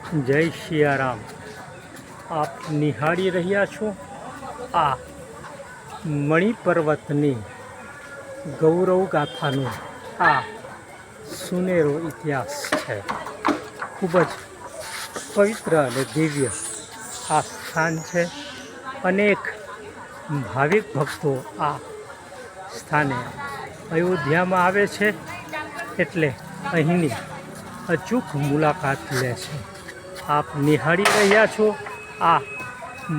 જય સિયારામ। આપ નિહાળી રહ્યા છો આ મણિ પર્વતની ગૌરવ ગાથાનો આ સુનેરો ઇતિહાસ છે। ખૂબ જ પવિત્ર અને દિવ્ય આ સ્થાન છે। અનેક ભાવિક ભક્તો આ સ્થાને અયોધ્યામાં આવે છે, એટલે અહીંની અચૂક મુલાકાત લે છે। આપ નિહાળી રહ્યા છો આ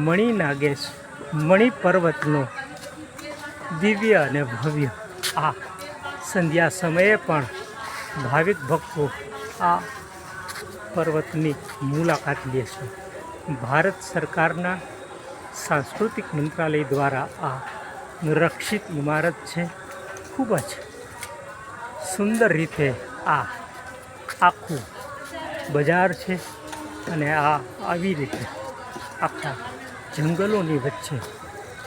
મણિ નાગેશ મણિ પર્વતનો દિવ્ય અને ભવ્ય આ સંધ્યા સમયે પણ ભાવિક ભક્તો આ પર્વતની મુલાકાત લે છે। ભારત સરકારના સાંસ્કૃતિક મંત્રાલય દ્વારા આ રક્ષિત ઇમારત છે। ખૂબ જ સુંદર રીતે આ આખું બજાર છે અને આવી રીતે આખા જંગલોની વચ્ચે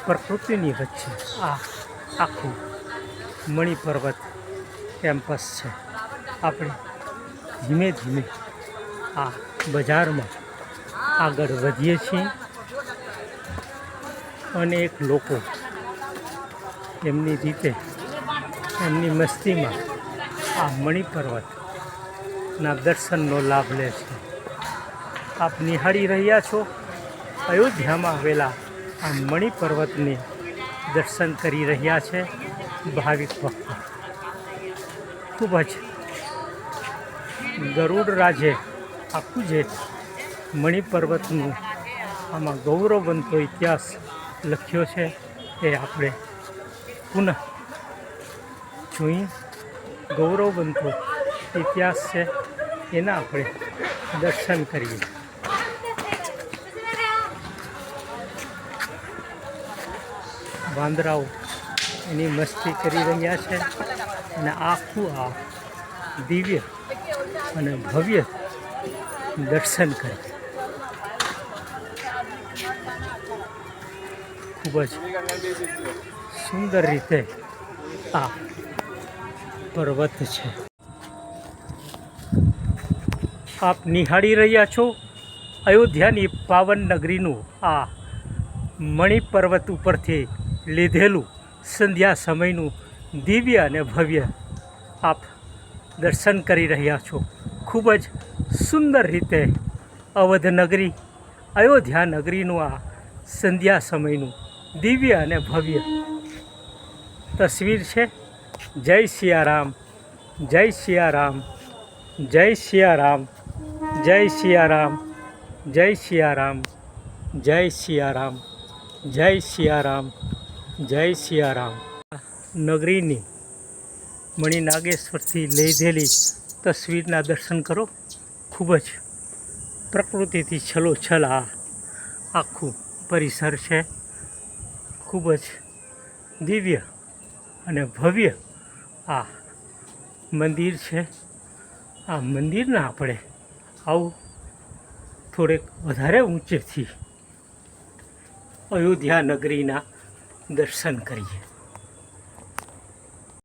પ્રકૃતિની વચ્ચે આ આખું મણિ પર્વત કેમ્પસ છે। આપણે ધીમે ધીમે આ બજારમાં આગળ વધીએ છીએ। અનેક લોકો એમની રીતે એમની મસ્તીમાં આ મણિ પર્વતના દર્શનનો લાભ લે છે। આપ નિહાળી રહ્યા છો અયોધ્યામાં આવેલા આ મણિ પર્વતને દર્શન કરી રહ્યા છે ભાવિક ભક્તો। ખૂબ જ ગરુડ રાજે આખું જે મણિ પર્વતનું આમાં ગૌરવવંતો ઇતિહાસ લખ્યો છે એ આપણે પુનઃ જોઈએ। ગૌરવવંતો ઇતિહાસ છે એના આપણે દર્શન કરીએ। વાંદરાઓ એની મસ્તી કરી રહ્યા છે અને આખું આ દિવ્ય અને ભવ્ય દર્શન કરી ખૂબ જ સુંદર રીતે આ પર્વત છે। આપ નિહાળી રહ્યા છો અયોધ્યાની પાવન નગરીનું આ મણિ પર્વત ઉપરથી લીધેલું સંધ્યા સમયનું દિવ્ય અને ભવ્ય આપ દર્શન કરી રહ્યા છો। ખૂબ જ સુંદર રીતે અવધ નગરી અયોધ્યા નગરીનું આ સંધ્યા સમયનું દિવ્ય અને ભવ્ય તસવીર છે। જય સિયારામ, જય સિયારામ, જય સિયારામ, જય સિયારામ, જય સિયારામ, જય સિયારામ, જય સિયારામ, જય સિયારામ। નગરીની મણિ નાગેશ્વરથી લીધેલી તસવીરના દર્શન કરો। ખૂબ જ પ્રકૃતિથી છલોછલ આ આખું પરિસર છે। ખૂબ જ દિવ્ય અને ભવ્ય આ મંદિર છે। આ મંદિરના આપણે આવું થોડેક વધારે ઊંચેથી અયોધ્યા નગરીના દર્શન કરીએ।